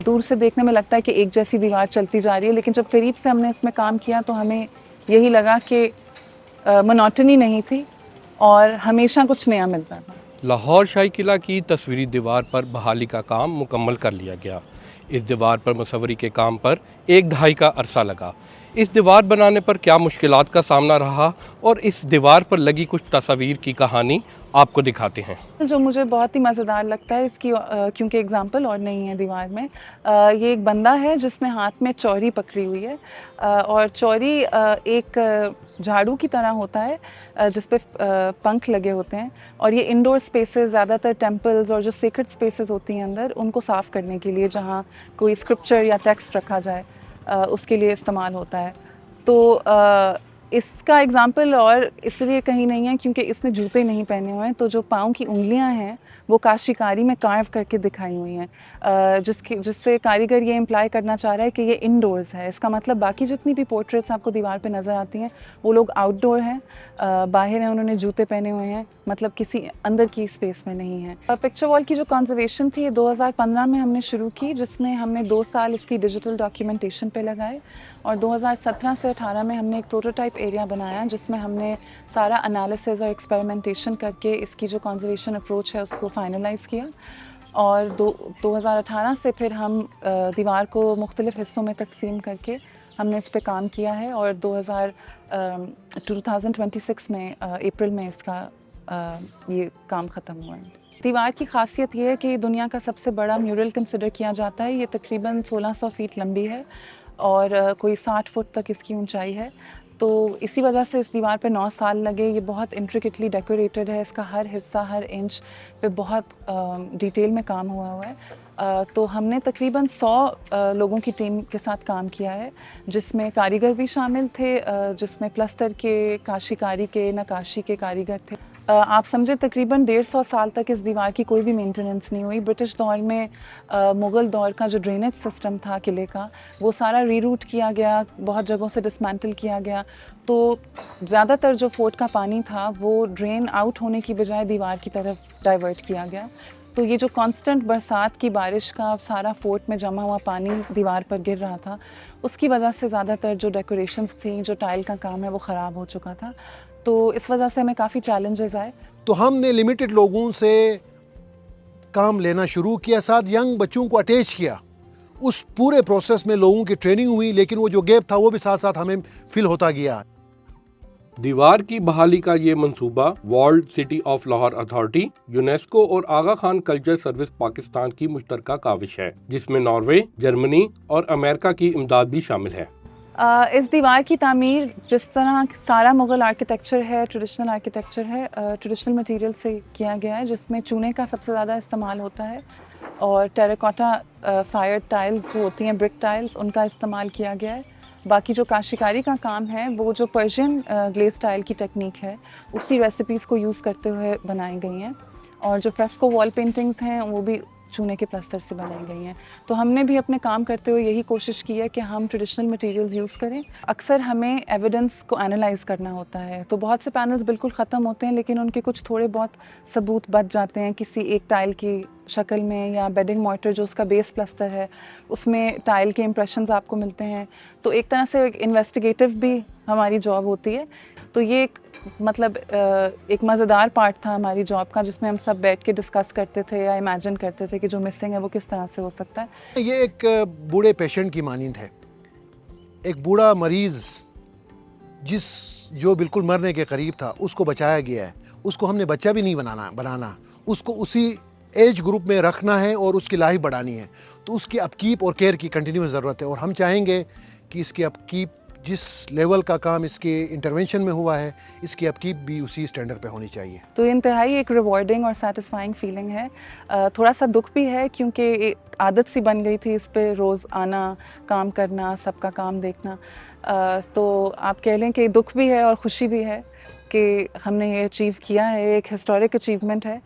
दूर से देखने में लगता है कि एक जैसी दीवार चलती जा रही है, लेकिन जब करीब से हमने इसमें काम किया तो हमें यही लगा कि मोनोटनी नहीं थी और हमेशा कुछ नया मिलता था। लाहौर शाही किला की तस्वीरी दीवार पर बहाली का काम मुकम्मल कर लिया गया। इस दीवार पर मुसव्वरी के काम पर एक दहाई का अरसा लगा। इस दीवार बनाने पर क्या मुश्किलात का सामना रहा और इस दीवार पर लगी कुछ तस्वीर की कहानी आपको दिखाते हैं। जो मुझे बहुत ही मज़ेदार लगता है इसकी क्योंकि एग्जाम्पल और नहीं है दीवार में, ये एक बंदा है जिसने हाथ में चौरी पकड़ी हुई है, और चौरी एक झाड़ू की तरह होता है जिस पे पंख लगे होते हैं, और ये इंडोर स्पेसेस ज़्यादातर टेम्पल्स और जो सेक्रेड स्पेसेस होती हैं अंदर, उनको साफ़ करने के लिए, जहाँ कोई स्क्रिप्चर या टेक्स्ट रखा जाए उसके लिए इस्तेमाल होता है। तो इसका एग्जाम्पल और इसलिए कहीं नहीं है क्योंकि इसने जूते नहीं पहने हुए हैं, तो जो पाँव की उंगलियां हैं वो काशीकारी में कार्व करके दिखाई हुई हैं, जिससे कारीगर ये इम्प्लाई करना चाह रहा है कि ये इंडोर्स है। इसका मतलब बाकी जितनी भी पोर्ट्रेट्स आपको दीवार पे नज़र आती हैं वो लोग आउटडोर हैं, बाहर हैं, उन्होंने जूते पहने हुए हैं, मतलब किसी अंदर की स्पेस में नहीं है। पिक्चर वॉल की जो कंजर्वेशन थी ये 2015 में हमने शुरू की, जिसमें हमने 2 साल इसकी डिजिटल डॉक्यूमेंटेशन पे लगाए, और 2017 से 18 में हमने एक प्रोटोटाइप एरिया बनाया जिसमें हमने सारा एनालिसिस और एक्सपेरिमेंटेशन करके इसकी जो कंजर्वेशन अप्रोच है उसको फाइनलाइज़ किया। और 2018 से फिर हम दीवार को मुख्तलिफ़ हिस्सों में तकसीम करके हमने इस पे काम किया है, और 2026 में अप्रैल में इसका ये काम ख़त्म हुआ है। दीवार की खासियत ये है कि दुनिया का सबसे बड़ा म्यूरल कंसिडर किया जाता है। ये तकरीबन 1600 फीट लंबी है और कोई 60 फुट तक इसकी ऊंचाई है। तो इसी वजह से इस दीवार पे 9 साल लगे। ये बहुत इंट्रिकेटली डेकोरेटेड है, इसका हर हिस्सा, हर इंच पे बहुत डिटेल में काम हुआ हुआ है। तो हमने तकरीबन 100 लोगों की टीम के साथ काम किया है, जिसमें कारीगर भी शामिल थे, जिसमें प्लस्तर के, काशीकारी के, नक्काशी के कारीगर थे। आप समझे तकरीबन 150 साल तक इस दीवार की कोई भी मेंटेनेंस नहीं हुई। ब्रिटिश दौर में मुग़ल दौर का जो ड्रेनेज सिस्टम था किले का, वो सारा रीरूट किया गया, बहुत जगहों से डिसमेंटल किया गया। तो ज़्यादातर जो फोर्ट का पानी था वो ड्रेन आउट होने की बजाय दीवार की तरफ डाइवर्ट किया गया। तो ये जो कांस्टेंट बरसात की बारिश का सारा फोर्ट में जमा हुआ पानी दीवार पर गिर रहा था, उसकी वजह से ज़्यादातर जो डेकोरेशंस थी, जो टाइल का काम है, वो ख़राब हो चुका था। तो इस वजह से हमें काफ़ी चैलेंजेस आए। तो हमने लिमिटेड लोगों से काम लेना शुरू किया, साथ यंग बच्चों को अटैच किया। उस पूरे प्रोसेस में लोगों की ट्रेनिंग हुई, लेकिन वो जो गैप था वो भी साथ साथ हमें फिल होता गया। दीवार की बहाली का ये मंसूबा world city of Lahore authority, UNESCO और आगा खान कल्चर सर्विस पाकिस्तान की मुश्तरका काविश है, जिसमें नॉर्वे, जर्मनी और अमेरिका की इमदाद भी शामिल है। इस दीवार की तामीर जिस तरह सारा मुग़ल आर्किटेक्चर है, ट्रेडिशनल आर्किटेक्चर है, ट्रेडिशनल मटेरियल से किया गया है, जिसमें चूने का सबसे ज़्यादा इस्तेमाल होता है, और टेराकोटा फायर टाइल्स जो होती हैं, ब्रिक टाइल्स, उनका इस्तेमाल किया गया है। बाकी जो काशीकारी का काम है वो जो पर्शियन ग्लेज टाइल की टेक्निक है, उसी रेसिपीज़ को यूज़ करते हुए बनाई गई हैं, और जो फ्रेस्को वॉल पेंटिंग्स हैं वो भी चूने के प्लस्तर से बनाई गई हैं। तो हमने भी अपने काम करते हुए यही कोशिश की है कि हम ट्रेडिशनल मटेरियल्स यूज़ करें। अक्सर हमें एविडेंस को एनालाइज़ करना होता है, तो बहुत से पैनल्स बिल्कुल ख़त्म होते हैं, लेकिन उनके कुछ थोड़े बहुत सबूत बच जाते हैं किसी एक टाइल की शक्ल में, या बेडिंग मॉर्टर जो उसका बेस प्लस्तर है उसमें टाइल के इम्प्रेशंस आपको मिलते हैं। तो एक तरह से एक इन्वेस्टिगेटिव भी हमारी जॉब होती है। तो ये एक मज़ेदार पार्ट था हमारी जॉब का, जिसमें हम सब बैठ के डिस्कस करते थे या इमेजिन करते थे कि जो मिसिंग है वो किस तरह से हो सकता है। ये एक बूढ़े पेशेंट की मानिंद है। एक बूढ़ा मरीज़ जो बिल्कुल मरने के करीब था, उसको बचाया गया है। उसको हमने बच्चा भी नहीं बनाना, उसको उसी एज ग्रुप में रखना है और उसकी लाइफ बढ़ानी है। तो उसकी अपकीप और केयर की कंटिन्यूस ज़रूरत है, और हम चाहेंगे कि इसकी अपकीप जिस लेवल का काम इसके इंटरवेंशन में हुआ है, इसकी अपकीप भी उसी स्टैंडर्ड पे होनी चाहिए। तो इंतहाई एक रिवॉर्डिंग और सेटिस्फाइंग फीलिंग है। थोड़ा सा दुख भी है क्योंकि एक आदत सी बन गई थी इस पे रोज़ आना, काम करना, सबका काम देखना। तो आप कह लें कि दुख भी है और खुशी भी है कि हमने ये अचीव किया है, एक हिस्टोरिक अचीवमेंट है।